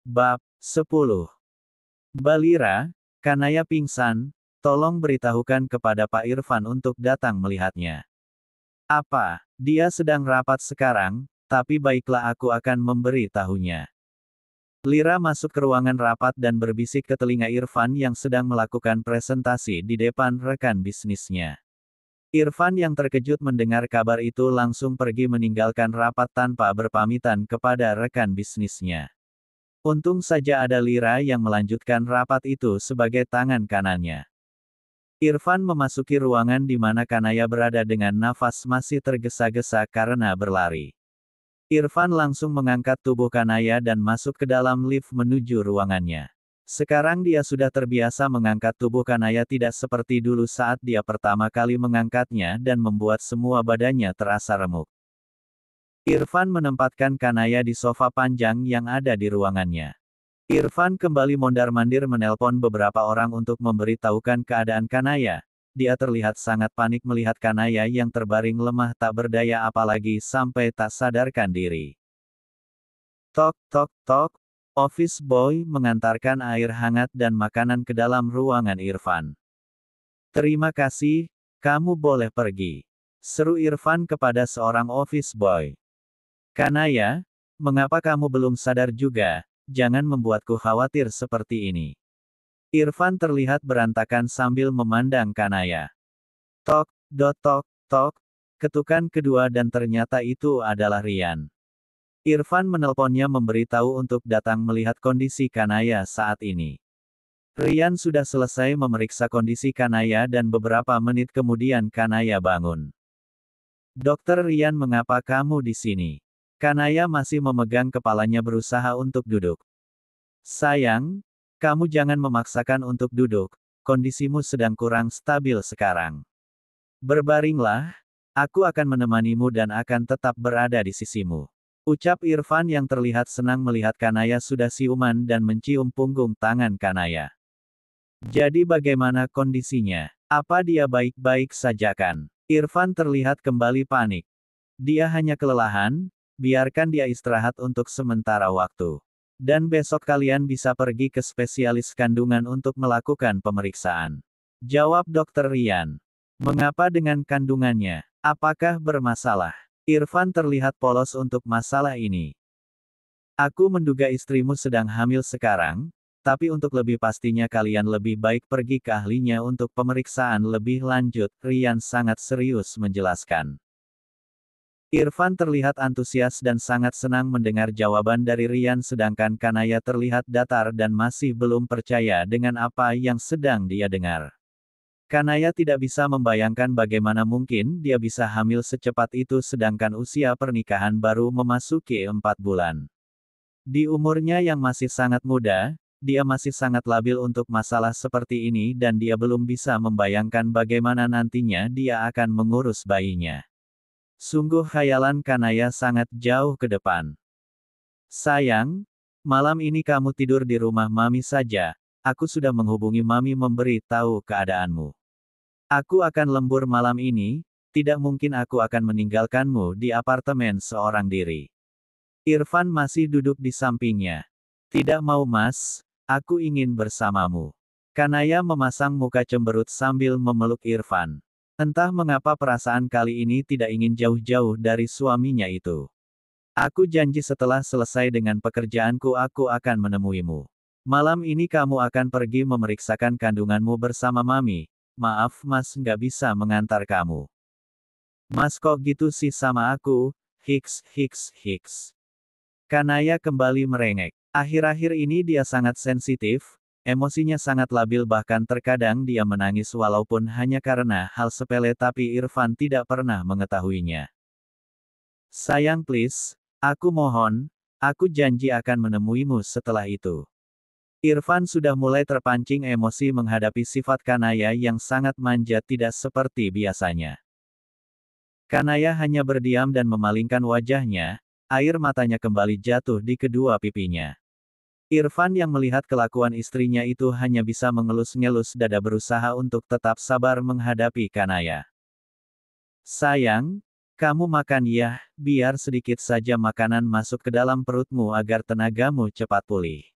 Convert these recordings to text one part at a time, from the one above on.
Bab 10. Balira, Kanaya pingsan, tolong beritahukan kepada Pak Irfan untuk datang melihatnya. Apa? Dia sedang rapat sekarang, tapi baiklah aku akan memberi tahunya. Lira masuk ke ruangan rapat dan berbisik ke telinga Irfan yang sedang melakukan presentasi di depan rekan bisnisnya. Irfan yang terkejut mendengar kabar itu langsung pergi meninggalkan rapat tanpa berpamitan kepada rekan bisnisnya. Untung saja ada Lira yang melanjutkan rapat itu sebagai tangan kanannya. Irfan memasuki ruangan di mana Kanaya berada dengan nafas masih tergesa-gesa karena berlari. Irfan langsung mengangkat tubuh Kanaya dan masuk ke dalam lift menuju ruangannya. Sekarang dia sudah terbiasa mengangkat tubuh Kanaya tidak seperti dulu saat dia pertama kali mengangkatnya dan membuat semua badannya terasa remuk. Irfan menempatkan Kanaya di sofa panjang yang ada di ruangannya. Irfan kembali mondar-mandir menelpon beberapa orang untuk memberitahukan keadaan Kanaya. Dia terlihat sangat panik melihat Kanaya yang terbaring lemah tak berdaya apalagi sampai tak sadarkan diri. Tok tok tok, office boy mengantarkan air hangat dan makanan ke dalam ruangan Irfan. Terima kasih, kamu boleh pergi. Seru Irfan kepada seorang office boy. Kanaya, mengapa kamu belum sadar juga? Jangan membuatku khawatir seperti ini. Irfan terlihat berantakan sambil memandang Kanaya. Tok, dot tok, tok, ketukan kedua dan ternyata itu adalah Rian. Irfan menelponnya memberitahu untuk datang melihat kondisi Kanaya saat ini. Rian sudah selesai memeriksa kondisi Kanaya dan beberapa menit kemudian Kanaya bangun. Dokter Rian, mengapa kamu di sini? Kanaya masih memegang kepalanya berusaha untuk duduk. Sayang, kamu jangan memaksakan untuk duduk, kondisimu sedang kurang stabil sekarang. Berbaringlah, aku akan menemanimu dan akan tetap berada di sisimu. Ucap Irfan yang terlihat senang melihat Kanaya sudah siuman dan mencium punggung tangan Kanaya. Jadi bagaimana kondisinya? Apa dia baik-baik saja kan? Irfan terlihat kembali panik. Dia hanya kelelahan, biarkan dia istirahat untuk sementara waktu. Dan besok kalian bisa pergi ke spesialis kandungan untuk melakukan pemeriksaan. Jawab Dokter Rian. Mengapa dengan kandungannya? Apakah bermasalah? Irfan terlihat polos untuk masalah ini. Aku menduga istrimu sedang hamil sekarang, tapi untuk lebih pastinya kalian lebih baik pergi ke ahlinya untuk pemeriksaan lebih lanjut, Rian sangat serius menjelaskan. Irfan terlihat antusias dan sangat senang mendengar jawaban dari Rian sedangkan Kanaya terlihat datar dan masih belum percaya dengan apa yang sedang dia dengar. Kanaya tidak bisa membayangkan bagaimana mungkin dia bisa hamil secepat itu sedangkan usia pernikahan baru memasuki 4 bulan. Di umurnya yang masih sangat muda, dia masih sangat labil untuk masalah seperti ini dan dia belum bisa membayangkan bagaimana nantinya dia akan mengurus bayinya. Sungguh khayalan Kanaya sangat jauh ke depan. Sayang, malam ini kamu tidur di rumah Mami saja, aku sudah menghubungi Mami memberi tahu keadaanmu. Aku akan lembur malam ini, tidak mungkin aku akan meninggalkanmu di apartemen seorang diri. Irfan masih duduk di sampingnya. Tidak mau Mas, aku ingin bersamamu. Kanaya memasang muka cemberut sambil memeluk Irfan. Entah mengapa perasaan kali ini tidak ingin jauh-jauh dari suaminya itu. Aku janji setelah selesai dengan pekerjaanku aku akan menemuimu. Malam ini kamu akan pergi memeriksakan kandunganmu bersama Mami. Maaf Mas nggak bisa mengantar kamu. Mas kok gitu sih sama aku, hiks hiks hiks. Kanaya kembali merengek. Akhir-akhir ini dia sangat sensitif, emosinya sangat labil bahkan terkadang dia menangis walaupun hanya karena hal sepele tapi Irfan tidak pernah mengetahuinya. Sayang please, aku mohon, aku janji akan menemuimu setelah itu. Irfan sudah mulai terpancing emosi menghadapi sifat Kanaya yang sangat manja tidak seperti biasanya. Kanaya hanya berdiam dan memalingkan wajahnya, air matanya kembali jatuh di kedua pipinya. Irfan yang melihat kelakuan istrinya itu hanya bisa mengelus-ngelus dada berusaha untuk tetap sabar menghadapi Kanaya. Sayang, kamu makan ya, biar sedikit saja makanan masuk ke dalam perutmu agar tenagamu cepat pulih.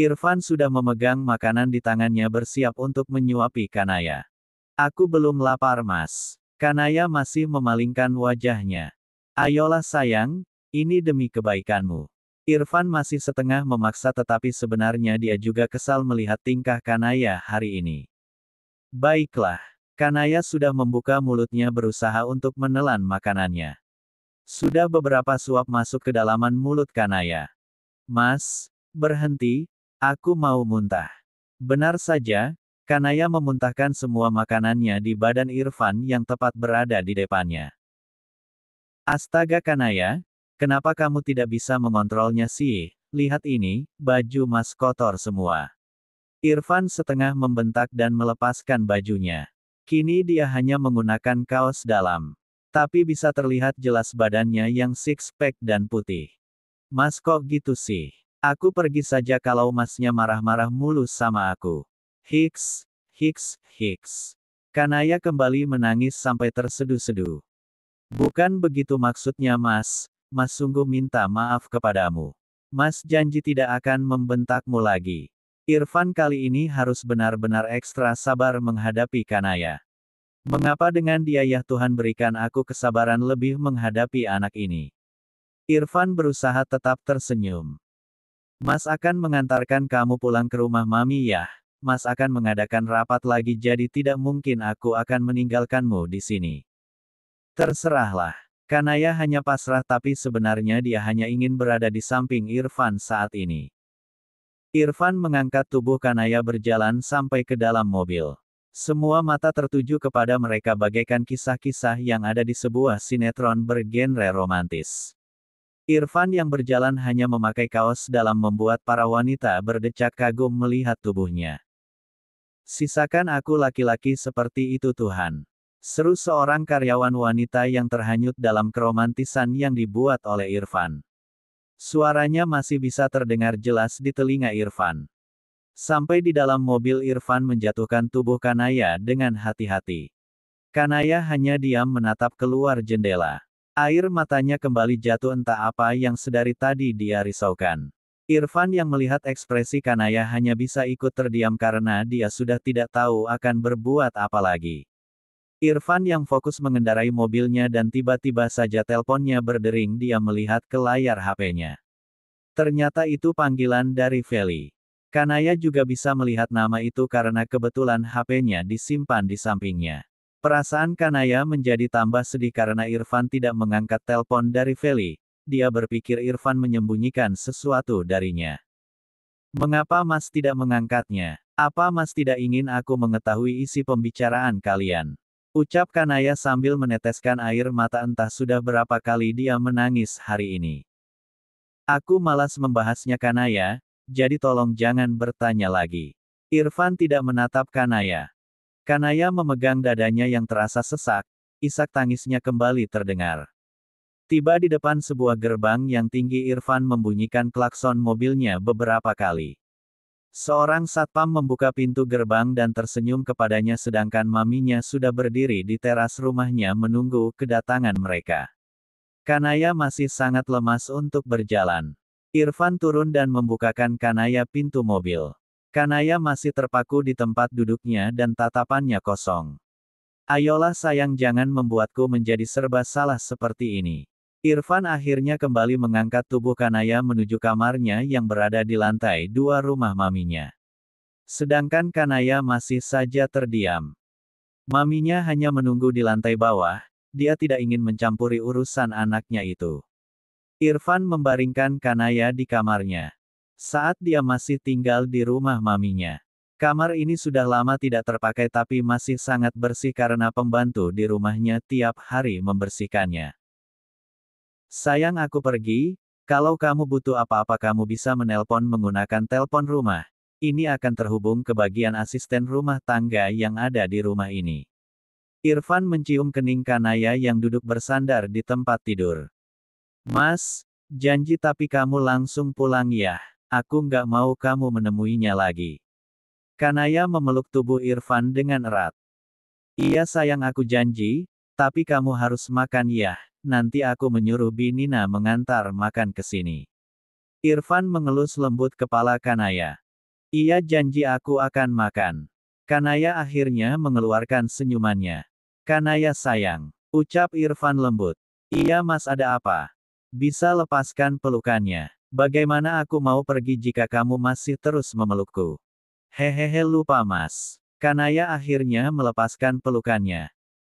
Irfan sudah memegang makanan di tangannya bersiap untuk menyuapi Kanaya. Aku belum lapar Mas. Kanaya masih memalingkan wajahnya. Ayolah sayang, ini demi kebaikanmu. Irfan masih setengah memaksa tetapi sebenarnya dia juga kesal melihat tingkah Kanaya hari ini. Baiklah. Kanaya sudah membuka mulutnya berusaha untuk menelan makanannya. Sudah beberapa suap masuk ke dalaman mulut Kanaya. Mas, berhenti, aku mau muntah. Benar saja, Kanaya memuntahkan semua makanannya di badan Irfan yang tepat berada di depannya. Astaga Kanaya, kenapa kamu tidak bisa mengontrolnya sih? Lihat ini, baju Mas kotor semua. Irfan setengah membentak dan melepaskan bajunya. Kini dia hanya menggunakan kaos dalam. Tapi bisa terlihat jelas badannya yang six-pack dan putih. Mas kok gitu sih? Aku pergi saja kalau masnya marah-marah mulu sama aku. Hiks, hiks, hiks. Kanaya kembali menangis sampai terseduh-seduh. Bukan begitu maksudnya Mas sungguh minta maaf kepadamu. Mas janji tidak akan membentakmu lagi. Irfan kali ini harus benar-benar ekstra sabar menghadapi Kanaya. Mengapa dengan dia ya Tuhan berikan aku kesabaran lebih menghadapi anak ini. Irfan berusaha tetap tersenyum. Mas akan mengantarkan kamu pulang ke rumah Mami ya. Mas akan mengadakan rapat lagi jadi tidak mungkin aku akan meninggalkanmu di sini. Terserahlah. Kanaya hanya pasrah tapi sebenarnya dia hanya ingin berada di samping Irfan saat ini. Irfan mengangkat tubuh Kanaya berjalan sampai ke dalam mobil. Semua mata tertuju kepada mereka bagaikan kisah-kisah yang ada di sebuah sinetron bergenre romantis. Irfan yang berjalan hanya memakai kaos dalam membuat para wanita berdecak kagum melihat tubuhnya. Sisakan aku laki-laki seperti itu Tuhan. Seru seorang karyawan wanita yang terhanyut dalam keromantisan yang dibuat oleh Irfan. Suaranya masih bisa terdengar jelas di telinga Irfan. Sampai di dalam mobil Irfan menjatuhkan tubuh Kanaya dengan hati-hati. Kanaya hanya diam menatap keluar jendela. Air matanya kembali jatuh entah apa yang sedari tadi dia risaukan. Irfan yang melihat ekspresi Kanaya hanya bisa ikut terdiam karena dia sudah tidak tahu akan berbuat apa lagi. Irfan yang fokus mengendarai mobilnya dan tiba-tiba saja teleponnya berdering dia melihat ke layar HP-nya. Ternyata itu panggilan dari Feli. Kanaya juga bisa melihat nama itu karena kebetulan HP-nya disimpan di sampingnya. Perasaan Kanaya menjadi tambah sedih karena Irfan tidak mengangkat telepon dari Feli. Dia berpikir Irfan menyembunyikan sesuatu darinya. Mengapa Mas tidak mengangkatnya? Apa Mas tidak ingin aku mengetahui isi pembicaraan kalian? Ucap Kanaya sambil meneteskan air mata entah sudah berapa kali dia menangis hari ini. Aku malas membahasnya Kanaya. Jadi tolong jangan bertanya lagi. Irfan tidak menatap Kanaya. Kanaya memegang dadanya yang terasa sesak, isak tangisnya kembali terdengar. Tiba di depan sebuah gerbang yang tinggi Irfan membunyikan klakson mobilnya beberapa kali. Seorang satpam membuka pintu gerbang dan tersenyum kepadanya sedangkan maminya sudah berdiri di teras rumahnya menunggu kedatangan mereka. Kanaya masih sangat lemas untuk berjalan. Irfan turun dan membukakan Kanaya pintu mobil. Kanaya masih terpaku di tempat duduknya dan tatapannya kosong. Ayolah sayang jangan membuatku menjadi serba salah seperti ini. Irfan akhirnya kembali mengangkat tubuh Kanaya menuju kamarnya yang berada di lantai 2 rumah maminya. Sedangkan Kanaya masih saja terdiam. Maminya hanya menunggu di lantai bawah, dia tidak ingin mencampuri urusan anaknya itu. Irfan membaringkan Kanaya di kamarnya. Saat dia masih tinggal di rumah maminya. Kamar ini sudah lama tidak terpakai tapi masih sangat bersih karena pembantu di rumahnya tiap hari membersihkannya. Sayang aku pergi, kalau kamu butuh apa-apa kamu bisa menelpon menggunakan telepon rumah. Ini akan terhubung ke bagian asisten rumah tangga yang ada di rumah ini. Irfan mencium kening Kanaya yang duduk bersandar di tempat tidur. Mas, janji tapi kamu langsung pulang ya. Aku nggak mau kamu menemuinya lagi. Kanaya memeluk tubuh Irfan dengan erat. Iya sayang aku janji, tapi kamu harus makan ya. Nanti aku menyuruh Binina mengantar makan ke sini. Irfan mengelus lembut kepala Kanaya. Ia janji aku akan makan. Kanaya akhirnya mengeluarkan senyumannya. Kanaya sayang, ucap Irfan lembut. Iya mas, ada apa? Bisa lepaskan pelukannya. Bagaimana aku mau pergi jika kamu masih terus memelukku? Hehehe, lupa mas. Kanaya akhirnya melepaskan pelukannya.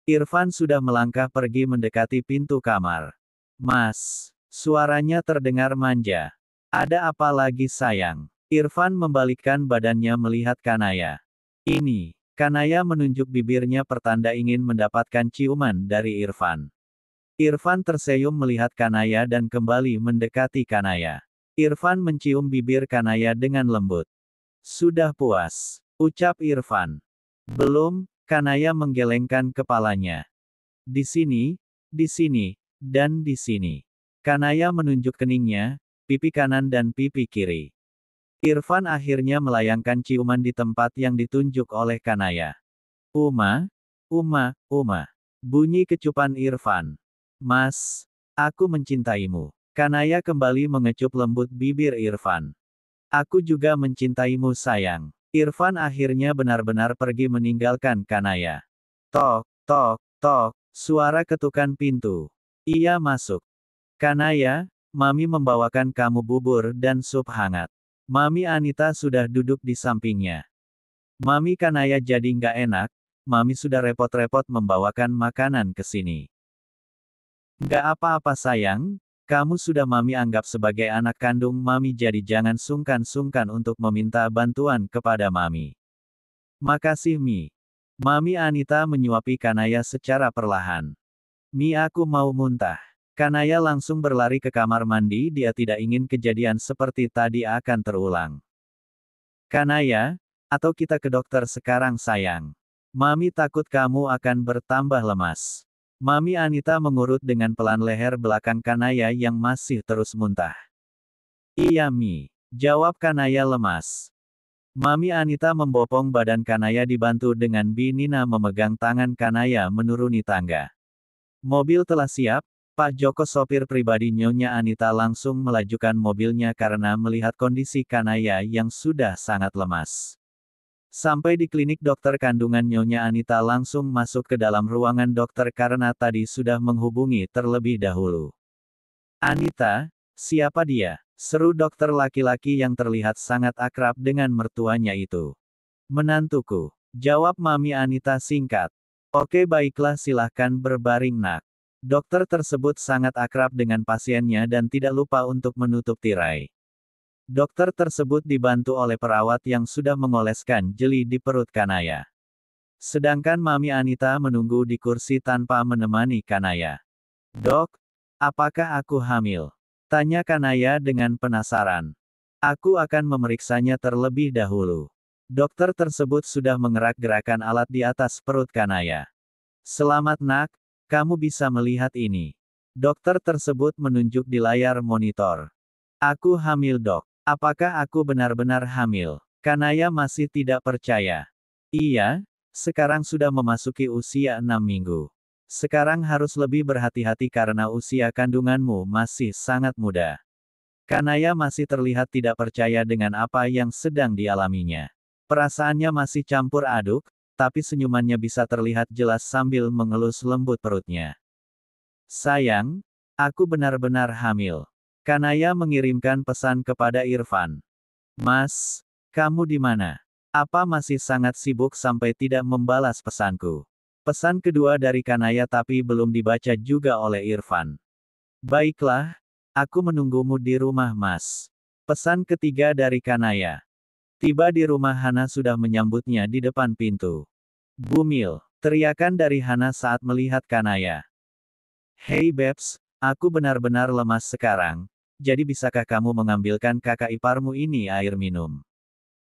Irfan sudah melangkah pergi mendekati pintu kamar. Mas, suaranya terdengar manja. Ada apa lagi sayang? Irfan membalikkan badannya melihat Kanaya. Ini, Kanaya menunjuk bibirnya pertanda ingin mendapatkan ciuman dari Irfan. Irfan tersenyum melihat Kanaya dan kembali mendekati Kanaya. Irfan mencium bibir Kanaya dengan lembut. Sudah puas, ucap Irfan. Belum, Kanaya menggelengkan kepalanya. Di sini, dan di sini. Kanaya menunjuk keningnya, pipi kanan dan pipi kiri. Irfan akhirnya melayangkan ciuman di tempat yang ditunjuk oleh Kanaya. Uma, Uma. Bunyi kecupan Irfan. Mas, aku mencintaimu. Kanaya kembali mengecup lembut bibir Irfan. Aku juga mencintaimu sayang. Irfan akhirnya benar-benar pergi meninggalkan Kanaya. Tok, tok, tok, suara ketukan pintu. Ia masuk. Kanaya, Mami membawakan kamu bubur dan sup hangat. Mami Anita sudah duduk di sampingnya. Mami Kanaya jadi nggak enak, Mami sudah repot-repot membawakan makanan ke sini. Nggak apa-apa sayang, kamu sudah Mami anggap sebagai anak kandung Mami, jadi jangan sungkan-sungkan untuk meminta bantuan kepada Mami. Makasih Mi. Mami Anita menyuapi Kanaya secara perlahan. Mi, aku mau muntah. Kanaya langsung berlari ke kamar mandi, dia tidak ingin kejadian seperti tadi akan terulang. Kanaya, atau kita ke dokter sekarang sayang. Mami takut kamu akan bertambah lemas. Mami Anita mengurut dengan pelan leher belakang Kanaya yang masih terus muntah. Iya Mi, jawab Kanaya lemas. Mami Anita membopong badan Kanaya dibantu dengan Bi Nina memegang tangan Kanaya menuruni tangga. Mobil telah siap. Pak Joko, sopir pribadi Nyonya Anita, langsung melajukan mobilnya karena melihat kondisi Kanaya yang sudah sangat lemas. Sampai di klinik dokter kandungan, Nyonya Anita langsung masuk ke dalam ruangan dokter karena tadi sudah menghubungi terlebih dahulu. Anita, siapa dia? Seru dokter laki-laki yang terlihat sangat akrab dengan mertuanya itu. Menantuku, jawab Mami Anita singkat. Oke baiklah, silahkan berbaring nak. Dokter tersebut sangat akrab dengan pasiennya dan tidak lupa untuk menutup tirai. Dokter tersebut dibantu oleh perawat yang sudah mengoleskan jeli di perut Kanaya. Sedangkan Mami Anita menunggu di kursi tanpa menemani Kanaya. Dok, apakah aku hamil? Tanya Kanaya dengan penasaran. Aku akan memeriksanya terlebih dahulu. Dokter tersebut sudah mengerak-gerakan alat di atas perut Kanaya. Selamat nak. Kamu bisa melihat ini. Dokter tersebut menunjuk di layar monitor. Aku hamil dok. Apakah aku benar-benar hamil? Kanaya masih tidak percaya. Iya, sekarang sudah memasuki usia 6 minggu. Sekarang harus lebih berhati-hati karena usia kandunganmu masih sangat muda. Kanaya masih terlihat tidak percaya dengan apa yang sedang dialaminya. Perasaannya masih campur aduk, tapi senyumannya bisa terlihat jelas sambil mengelus lembut perutnya. Sayang, aku benar-benar hamil. Kanaya mengirimkan pesan kepada Irfan. Mas, kamu di mana? Apa masih sangat sibuk sampai tidak membalas pesanku? Pesan kedua dari Kanaya tapi belum dibaca juga oleh Irfan. Baiklah, aku menunggumu di rumah Mas. Pesan ketiga dari Kanaya. Tiba di rumah, Hana sudah menyambutnya di depan pintu. Bumil, teriakan dari Hana saat melihat Kanaya. Hei Babs, aku benar-benar lemas sekarang, jadi bisakah kamu mengambilkan kakak iparmu ini air minum?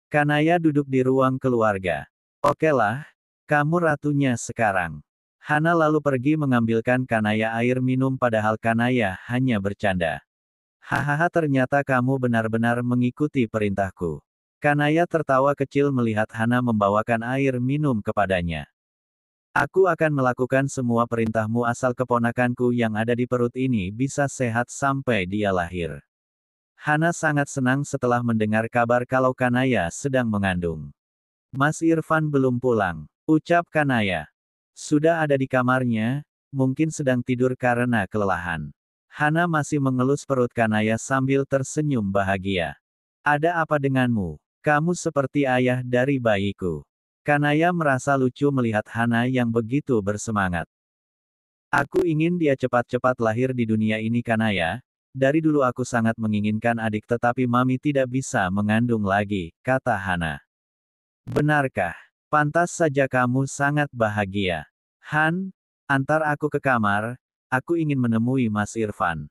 Kanaya duduk di ruang keluarga. Okelah, kamu ratunya sekarang. Hana lalu pergi mengambilkan Kanaya air minum padahal Kanaya hanya bercanda. Hahaha, ternyata kamu benar-benar mengikuti perintahku. Kanaya tertawa kecil melihat Hana membawakan air minum kepadanya. Aku akan melakukan semua perintahmu asal keponakanku yang ada di perut ini bisa sehat sampai dia lahir. Hana sangat senang setelah mendengar kabar kalau Kanaya sedang mengandung. Mas Irfan belum pulang, ucap Kanaya. Sudah ada di kamarnya, mungkin sedang tidur karena kelelahan. Hana masih mengelus perut Kanaya sambil tersenyum bahagia. Ada apa denganmu? Kamu seperti ayah dari bayiku. Kanaya merasa lucu melihat Hana yang begitu bersemangat. Aku ingin dia cepat-cepat lahir di dunia ini Kanaya. Dari dulu aku sangat menginginkan adik tetapi mami tidak bisa mengandung lagi, kata Hana. Benarkah? Pantas saja kamu sangat bahagia. Han, antar aku ke kamar, aku ingin menemui Mas Irfan.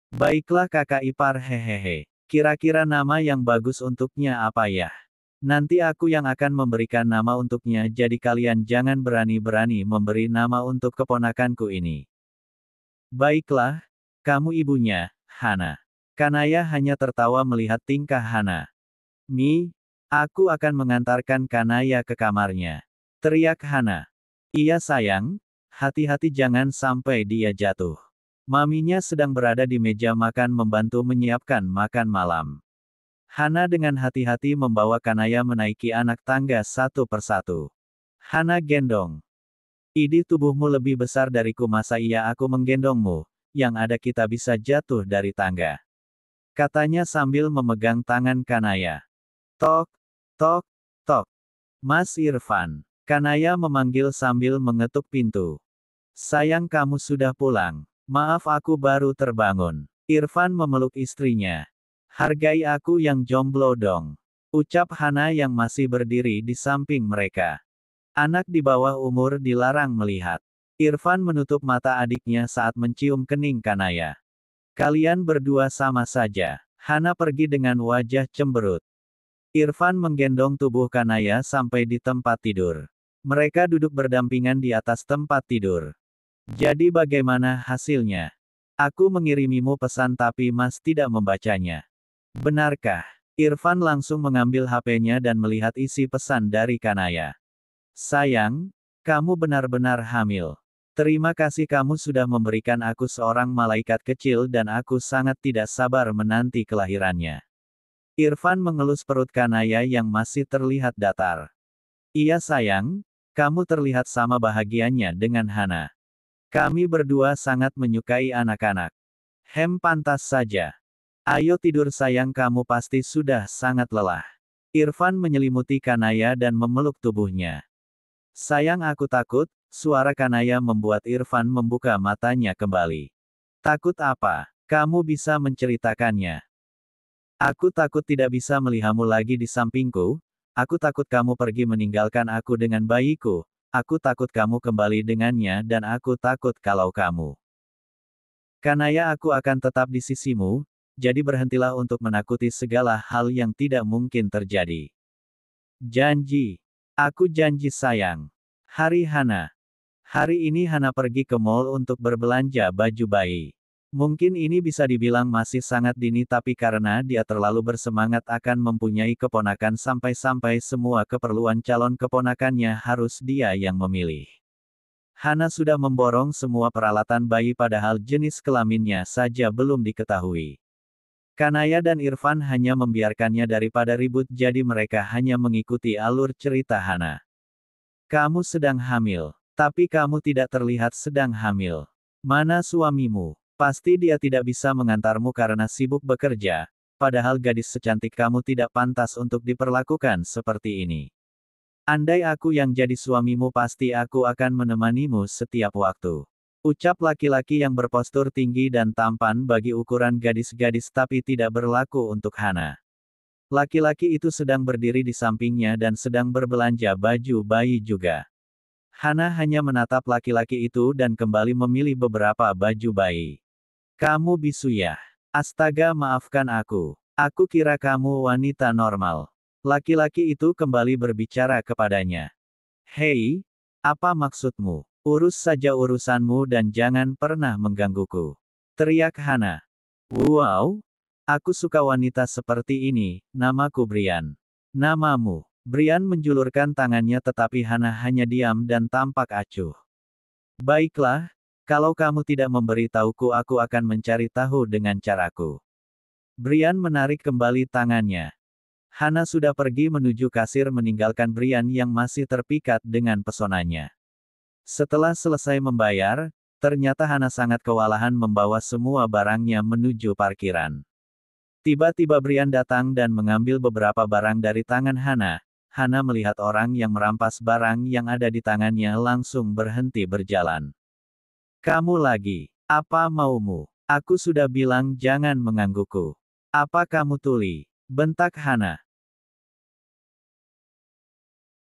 Baiklah kakak ipar hehehe. Kira-kira nama yang bagus untuknya apa ya? Nanti aku yang akan memberikan nama untuknya jadi kalian jangan berani-berani memberi nama untuk keponakanku ini. Baiklah, kamu ibunya, Hana. Kanaya hanya tertawa melihat tingkah Hana. Aku akan mengantarkan Kanaya ke kamarnya. Teriak Hana. Iya sayang, hati-hati jangan sampai dia jatuh. Maminya sedang berada di meja makan membantu menyiapkan makan malam. Hana dengan hati-hati membawa Kanaya menaiki anak tangga satu persatu. Hana gendong. Idih tubuhmu lebih besar dariku masa iya aku menggendongmu, yang ada kita bisa jatuh dari tangga. Katanya sambil memegang tangan Kanaya. Tok, tok, tok. Mas Irfan. Kanaya memanggil sambil mengetuk pintu. Sayang kamu sudah pulang. Maaf aku baru terbangun. Irfan memeluk istrinya. Hargai aku yang jomblo dong. Ucap Hana yang masih berdiri di samping mereka. Anak di bawah umur dilarang melihat. Irfan menutup mata adiknya saat mencium kening Kanaya. Kalian berdua sama saja. Hana pergi dengan wajah cemberut. Irfan menggendong tubuh Kanaya sampai di tempat tidur. Mereka duduk berdampingan di atas tempat tidur. Jadi bagaimana hasilnya? Aku mengirimimu pesan tapi Mas tidak membacanya. Benarkah? Irfan langsung mengambil HP-nya dan melihat isi pesan dari Kanaya. Sayang, kamu benar-benar hamil. Terima kasih kamu sudah memberikan aku seorang malaikat kecil dan aku sangat tidak sabar menanti kelahirannya. Irfan mengelus perut Kanaya yang masih terlihat datar. Iya sayang, kamu terlihat sama bahagianya dengan Hana. Kami berdua sangat menyukai anak-anak. Pantas saja. Ayo tidur sayang kamu pasti sudah sangat lelah. Irfan menyelimuti Kanaya dan memeluk tubuhnya. Sayang aku takut, suara Kanaya membuat Irfan membuka matanya kembali. Takut apa? Kamu bisa menceritakannya. Aku takut tidak bisa melihatmu lagi di sampingku, aku takut kamu pergi meninggalkan aku dengan bayiku, aku takut kamu kembali dengannya dan aku takut kalau kamu. Kanaya aku akan tetap di sisimu, jadi berhentilah untuk menakuti segala hal yang tidak mungkin terjadi. Janji. Aku janji sayang. Hari Hana. Hari ini Hana pergi ke mall untuk berbelanja baju bayi. Mungkin ini bisa dibilang masih sangat dini tapi karena dia terlalu bersemangat akan mempunyai keponakan sampai-sampai semua keperluan calon keponakannya harus dia yang memilih. Hana sudah memborong semua peralatan bayi padahal jenis kelaminnya saja belum diketahui. Kanaya dan Irfan hanya membiarkannya daripada ribut jadi mereka hanya mengikuti alur cerita Hana. Kamu sedang hamil, tapi kamu tidak terlihat sedang hamil. Mana suamimu? Pasti dia tidak bisa mengantarmu karena sibuk bekerja, padahal gadis secantik kamu tidak pantas untuk diperlakukan seperti ini. Andai aku yang jadi suamimu pasti aku akan menemanimu setiap waktu. Ucap laki-laki yang berpostur tinggi dan tampan bagi ukuran gadis-gadis tapi tidak berlaku untuk Hana. Laki-laki itu sedang berdiri di sampingnya dan sedang berbelanja baju bayi juga. Hana hanya menatap laki-laki itu dan kembali memilih beberapa baju bayi. Kamu bisu ya? Astaga maafkan aku. Aku kira kamu wanita normal. Laki-laki itu kembali berbicara kepadanya. Hei, apa maksudmu? Urus saja urusanmu dan jangan pernah menggangguku. Teriak Hana. Wow, aku suka wanita seperti ini, namaku Brian. Namamu. Brian menjulurkan tangannya tetapi Hana hanya diam dan tampak acuh. Baiklah, kalau kamu tidak memberitahuku aku akan mencari tahu dengan caraku. Brian menarik kembali tangannya. Hana sudah pergi menuju kasir meninggalkan Brian yang masih terpikat dengan pesonanya. Setelah selesai membayar, ternyata Hana sangat kewalahan membawa semua barangnya menuju parkiran. Tiba-tiba Brian datang dan mengambil beberapa barang dari tangan Hana. Hana melihat orang yang merampas barang yang ada di tangannya langsung berhenti berjalan. Kamu lagi. Apa maumu? Aku sudah bilang jangan menggangguku. Apa kamu tuli? Bentak Hana.